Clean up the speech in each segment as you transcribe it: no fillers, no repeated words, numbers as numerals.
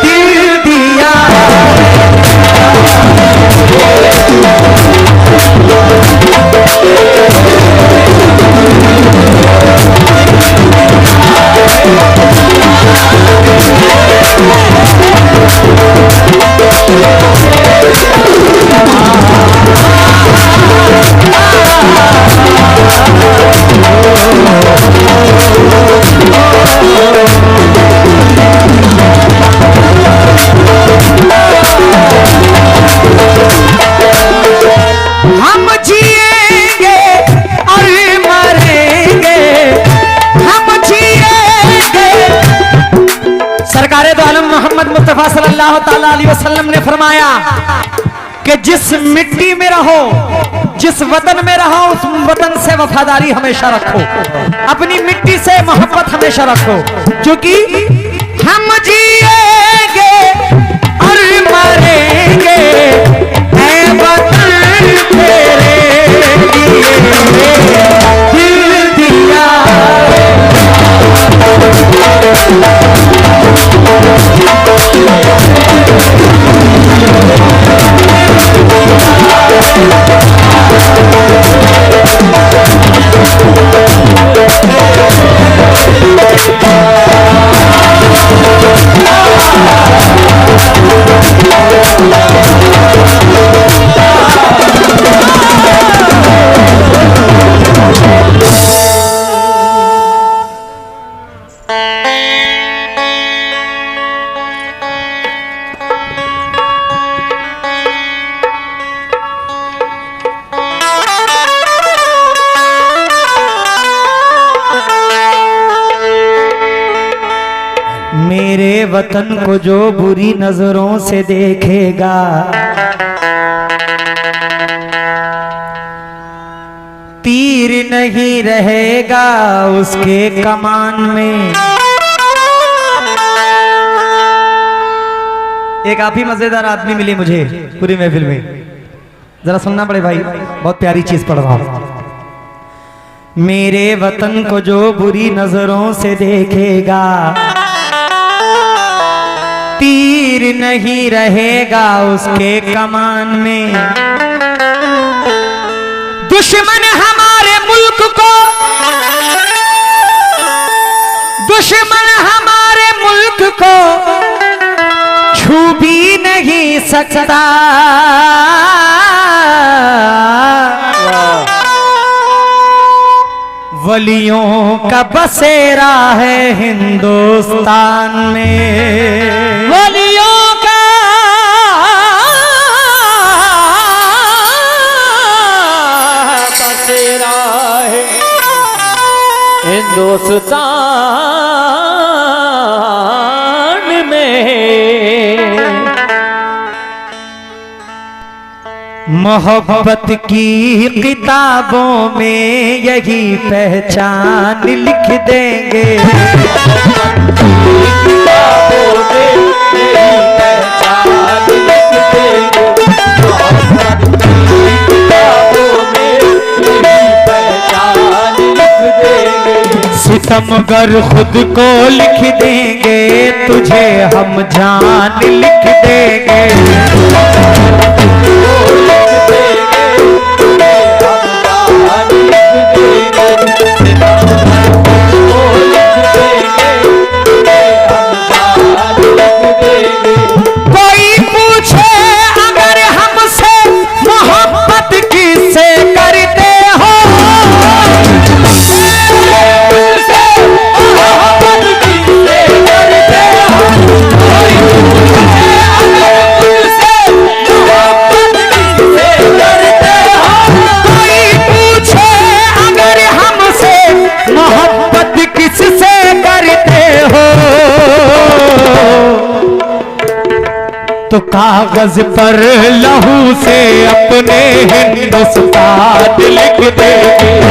दिल दिया। हम जिएंगे और मरेंगे, हम जिएंगे। सरकारे दो आलम मोहम्मद मुस्तफा सल्लल्लाहु ताला अलैहि वसल्लम ने फरमाया कि जिस मिट्टी में रहो, जिस वतन में रहो, उस वतन से वफादारी हमेशा रखो, अपनी मिट्टी से मोहब्बत हमेशा रखो, क्योंकि हम जिएंगे और मरेंगे ऐ वतन तेरे लिए दिल दिया। मेरे वतन को जो बुरी नजरों से देखेगा, तीर नहीं रहेगा उसके कमान में। एक आप ही मजेदार आदमी मिले मुझे पूरी महफिल में, जरा सुनना पड़े भाई, बहुत प्यारी चीज पढ़ रहा हूं। मेरे वतन को जो बुरी नजरों से देखेगा, तीर नहीं रहेगा उसके कमान में। दुश्मन हमारे मुल्क को, दुश्मन हमारे मुल्क को छू भी नहीं सकता। वलियों का बसेरा है हिंदुस्तान में, वलियों का बसेरा है हिंदुस्तान में। मोहब्बत की किताबों में यही पहचान लिख देंगे, किताबों में यही पहचान लिख देंगे, किताबों में यही पहचान लिख देंगे। सितमगर खुद को लिख देंगे, तुझे हम जान लिख देंगे। कोई पूछे अगर हमसे मोहब्बत किससे करते हो, मोहब्बत किससे करते हो, कोई पूछे अगर हमसे मोहब्बत किससे करते हो, कोई पूछे अगर हमसे मोहब्बत किससे करते हो, तो कागज पर लहू से अपने हिंदुस्तान लिख देंगे।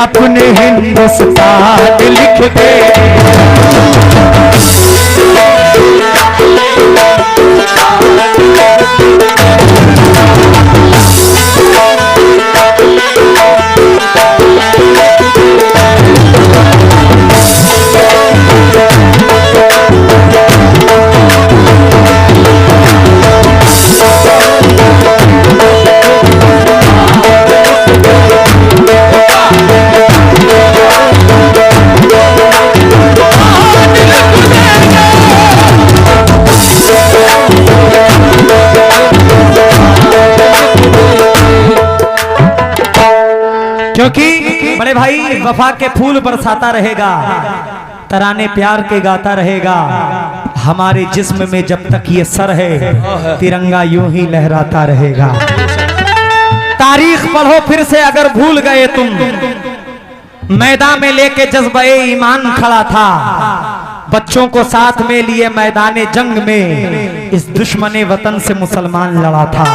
अपने हिंदुस्तान लिख दे। क्योंकि बड़े भाई वफा के फूल बरसाता रहेगा, तराने प्यार के गाता रहेगा। हमारे जिस्म में जब तक ये सर है तिरंगा यूं ही लहराता रहेगा। तारीख पढ़ो फिर से अगर भूल गए तुम, मैदान में लेके जज्बे ईमान खड़ा था, बच्चों को साथ में लिए मैदान जंग में इस दुश्मने वतन से मुसलमान लड़ा था।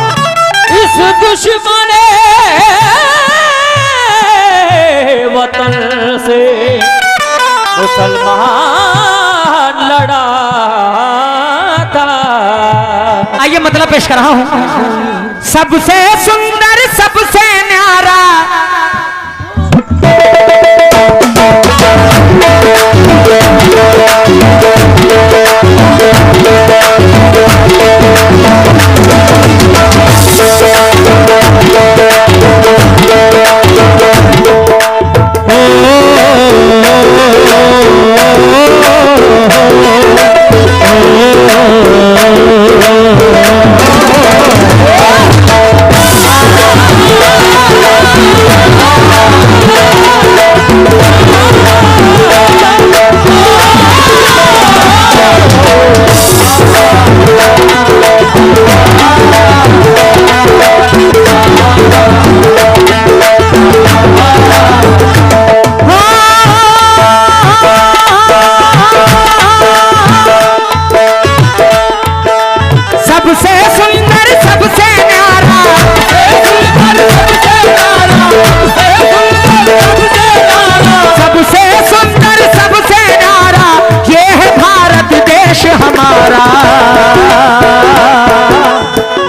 इस दुश्मने वतन से मुसलमान लड़ा था। आइए मतलब पेश कर रहा हूं। सबसे सुंदर सबसे न्यारा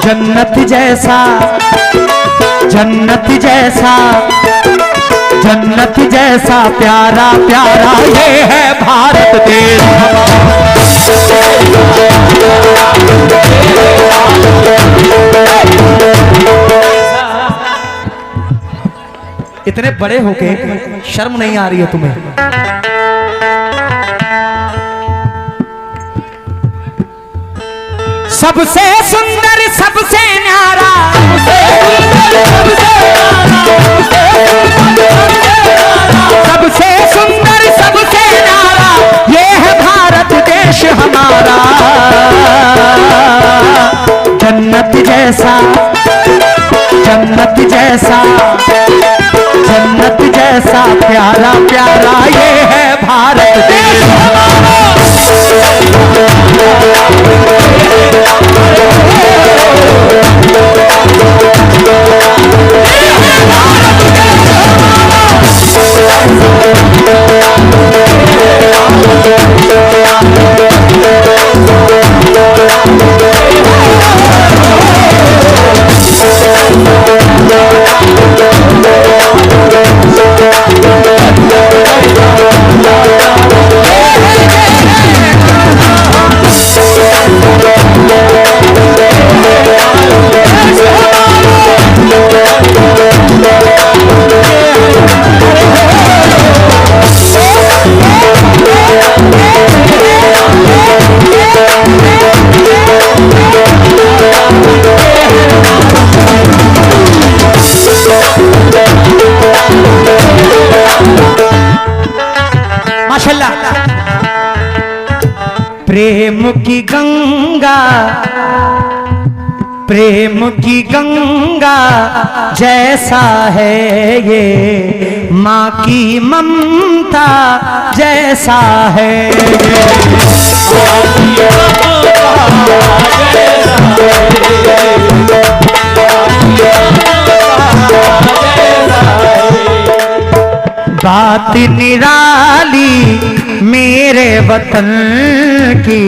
जन्नत जैसा जन्नत जैसा जन्नत जैसा प्यारा प्यारा ये है भारत देश। इतने बड़े होके शर्म नहीं आ रही है तुम्हें? सबसे सुंदर सबसे न्यारा सबसे सुंदर सबसे न्यारा ये है भारत देश हमारा। जन्नत जैसा जन्नत जैसा जन्नत जैसा प्यारा प्यारा ये है भारत देश हमारा। प्रेम की गंगा प्रेम की गंगा जैसा है ये, माँ की ममता जैसा है बात निराली मेरे वतन की,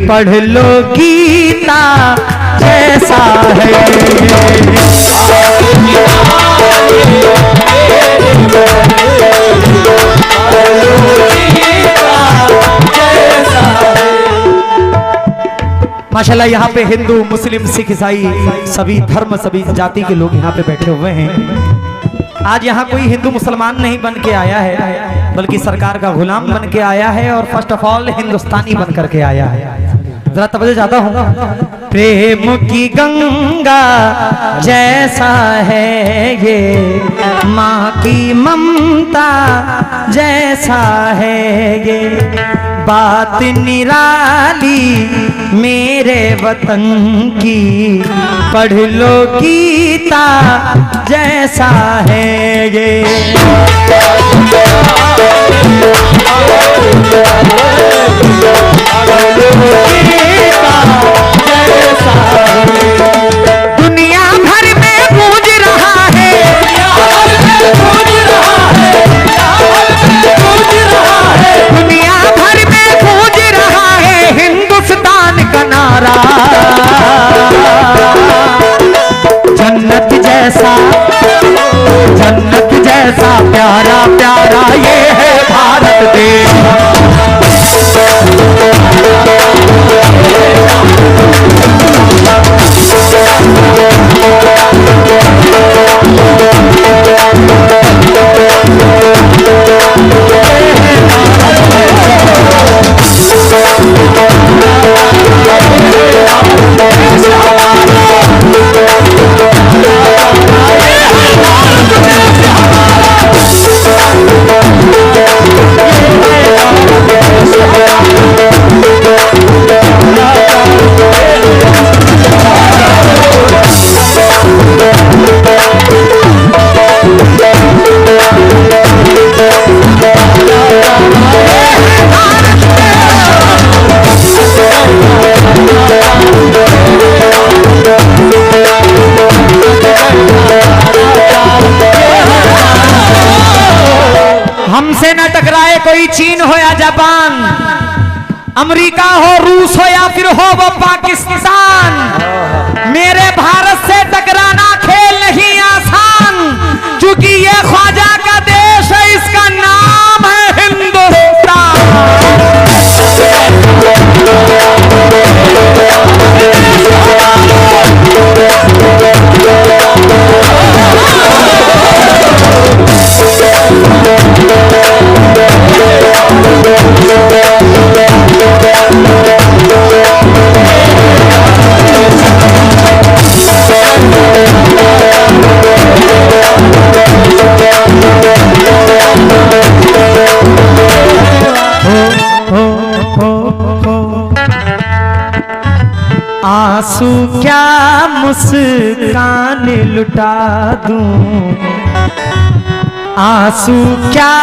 पढ़ लो गीता जैसा है। माशाल्लाह यहाँ पे हिंदू, मुस्लिम, सिख, ईसाई सभी धर्म, सभी जाति के लोग यहाँ पे बैठे हुए हैं। आज यहाँ कोई हिंदू मुसलमान नहीं बन के आया है, बल्कि सरकार का गुलाम बन के आया है और फर्स्ट ऑफ ऑल हिंदुस्तानी बन करके आया है। जरा तवज्जो चाहता हूँ। प्रेम की गंगा जैसा है ये, माँ की ममता जैसा है ये, बात निराली मेरे वतन की, पढ़ लो गीता जैसा है ये। दुनिया भर में गूंज रहा है, दुनिया भर में गूंज रहा है हिंदुस्तान का नारा। जन्नत जैसा, जन्नत जैसा प्यारा प्यारा ये है भारत देश। हमसे न टकराए कोई चीन हो या जापान, अमेरिका हो, रूस हो या फिर हो वो पाकिस्तान, मेरे भारत से टकराना खेल नहीं आसान, क्योंकि ये ख्वाजा का देश है, इसका नाम है हिंदुस्तान। आंसू क्या मुस्कान लुटा दूं, आंसू क्या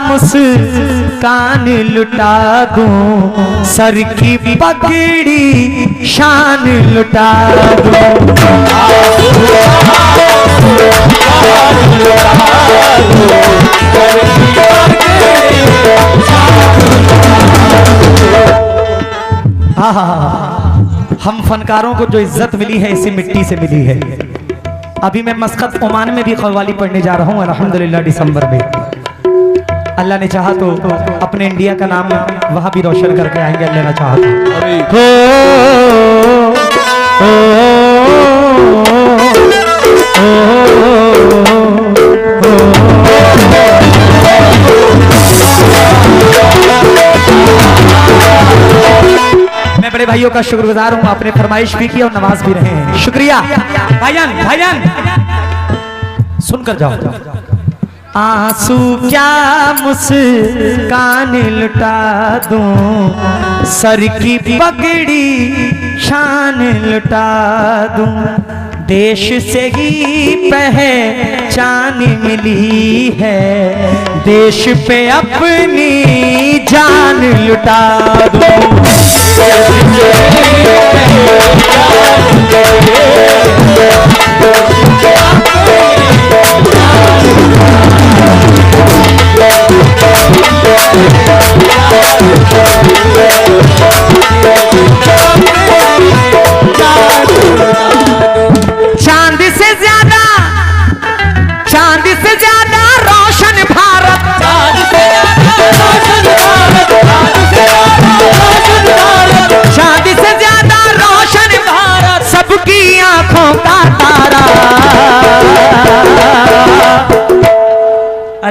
मुस्कान लुटा दूं, सर की पगड़ी शान लुटा दूं। हम फनकारों को जो इज्जत मिली है इसी मिट्टी से मिली है। अभी मैं मस्कत ओमान में भी कव्वाली पढ़ने जा रहा हूँ अल्हम्दुलिल्लाह दिसंबर में। अल्लाह ने चाहा तो अपने इंडिया का नाम वहां भी रोशन करके आएंगे, अल्लाह ने चाहा मैं बड़े भाइयों का शुक्रगुजार हूँ, आपने फरमाइश भी की और नवाज भी रहे हैं, शुक्रिया भाईजान। भाईजान सुनकर जाओ। आंसू क्या मुस्कान लुटा दूं, सर की पगड़ी शान लुटा दूं, देश से ही पहचान मिली है, देश पे अपनी जान लुटा दूं।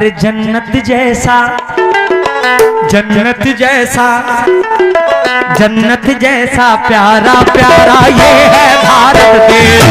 अरे जन्नत जैसा प्यारा प्यारा ये है भारत देश।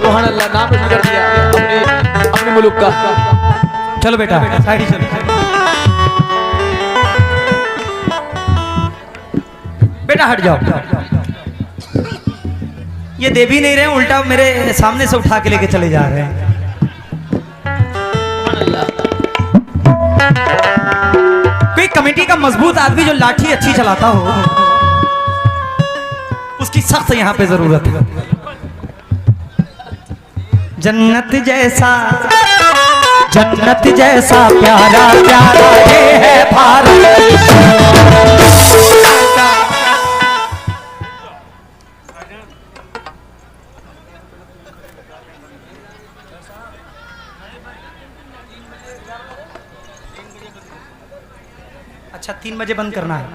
सुभान अल्लाह, नाम कर दिया अपने मुल्क का। चलो बेटा साइड ही चलो। बेटा हट जाओ, ये दे भी नहीं रहे, उल्टा मेरे सामने से उठा के लेके चले जा रहे हैं। कोई कमेटी का मजबूत आदमी जो लाठी अच्छी चलाता हो, उसकी सख्त यहां पे जरूरत है। जन्नत जैसा प्यारा प्यारा ये है भारत। अच्छा 3 बजे बंद करना है।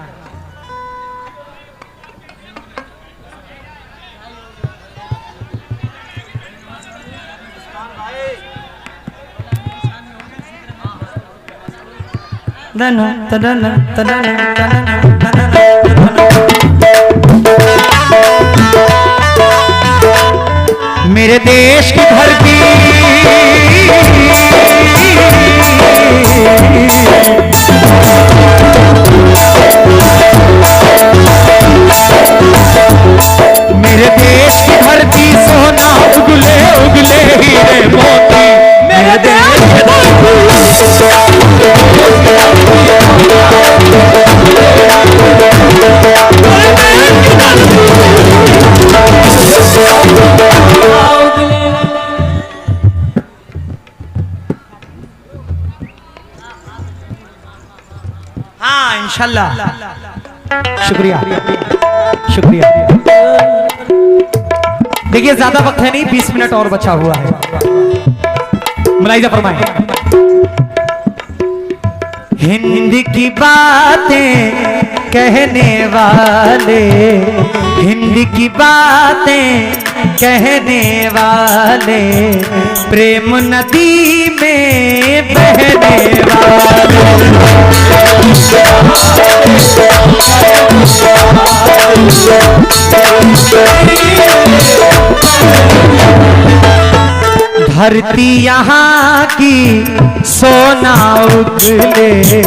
मेरे देश की धरती मेरे देश की धरती सोना उगले उगले हीरे मोती। मेरे देश की हाँ इंशाल्लाह, शुक्रिया शुक्रिया। देखिए ज्यादा वक्त है नहीं, 20 मिनट और बचा हुआ है। मुलाहिजा फरमाएं। हिंद की बातें कहने वाले, हिंद की बातें कहने वाले, प्रेम नदी में बहने वाले। धरती यहाँ की सोना उगले,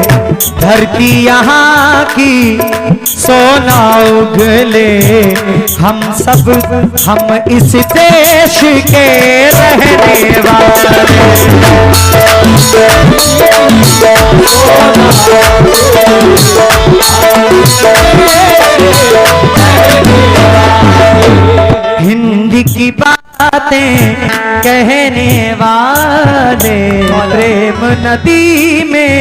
धरती यहाँ की सोना उगले, हम सब हम इस देश के रहने वाले। हिंद की बातें कहने वाले, प्रेम नदी में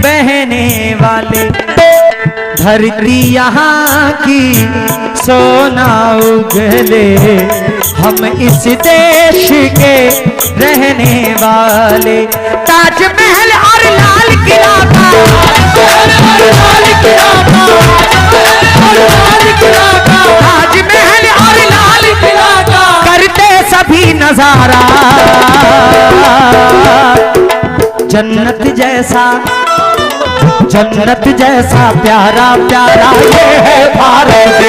बहने वाले, धरती यहाँ की सोना उगले, हम इस देश के रहने वाले। ताजमहल और लाल किला का, ताजमहल और लाल किला का करते सभी नजारा। जन्नत जैसा प्यारा प्यारा ये है भारत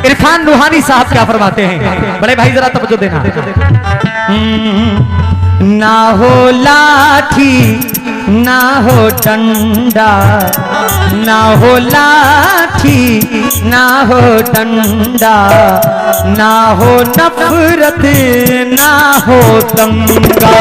इरफान रूहानी भाई साहब क्या फरमाते हैं, बड़े भाई जरा तवज्जो देना। ना हो लाठी ना हो डंडा, ना हो लाठी ना हो डंडा, ना हो नफरत ना हो दंगा।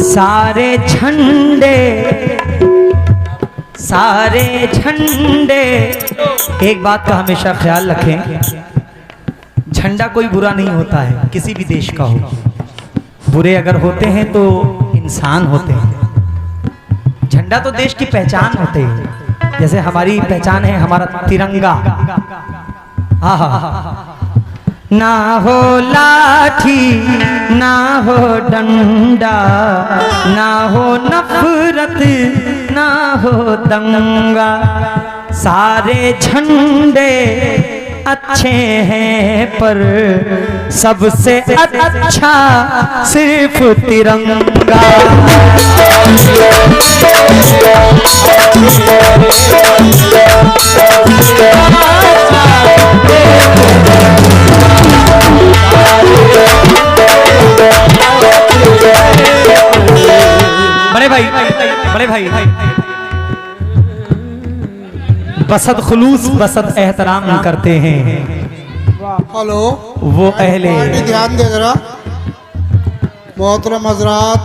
सारे झंडे सारे झंडे, एक बात का हमेशा ख्याल रखें, झंडा कोई बुरा नहीं होता है, किसी भी देश का हो। बुरे अगर होते हैं तो इंसान होते हैं। झंडा तो देश की पहचान होते है, जैसे हमारी पहचान है हमारा तिरंगा। हाँ हाँ, ना हो लाठी ना हो डंडा, ना हो नफरत ना हो दंगा। सारे झंडे अच्छे हैं पर सबसे अच्छा सिर्फ तिरंगा। बड़े भाई बसत खुलूस बसत एहतराम करते हैं। हेलो, वो अहले ध्यान दे जरा। मोहतरम हजरात,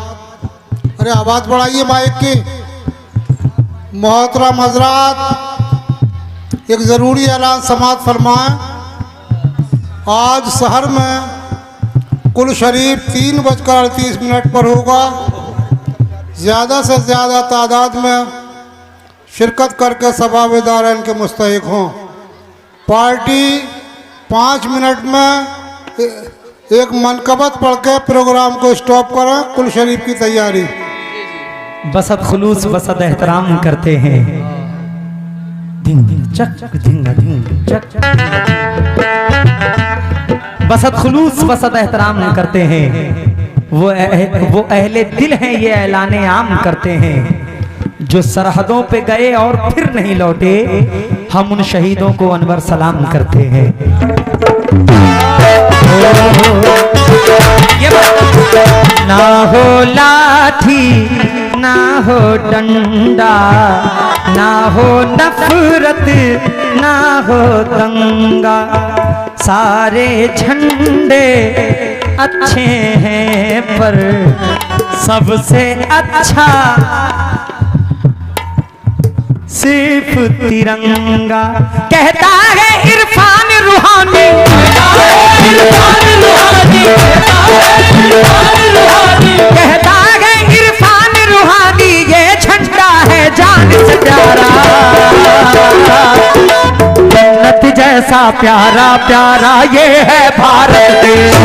अरे आवाज बढ़ाइए माइक की। मोहतरम हजरात, एक ज़रूरी ऐलान समाअत फरमाएं। आज शहर में कुल शरीफ 3:38 पर होगा। ज़्यादा से ज़्यादा तादाद में शिरकत करके सभावेदारान के मुस्तहिक हों। पार्टी 5 मिनट में एक मनकबत पढ़ के प्रोग्राम को स्टॉप करें। कुल शरीफ की तैयारी। बसत खुलूस बसत एहतराम करते हैं। धिंग चक धिंग धिंग चक। बसत खुलूस बसत एहतराम करते हैं। वो अहले दिल हैं, ये ऐलाने आम करते हैं। जो सरहदों पे गए और फिर नहीं लौटे, हम उन शहीदों को अनवर सलाम करते हैं। ना हो लाठी ना हो डंडा, ना हो नफरत ना हो दंगा। सारे झंडे अच्छे हैं पर सबसे अच्छा सिर्फ तिरंगा। कहता है इरफान रूहानी, कहता है इरफान रूहानी, ये झंडा है जान से प्यारा। जन्नत जैसा प्यारा प्यारा ये है भारत देश।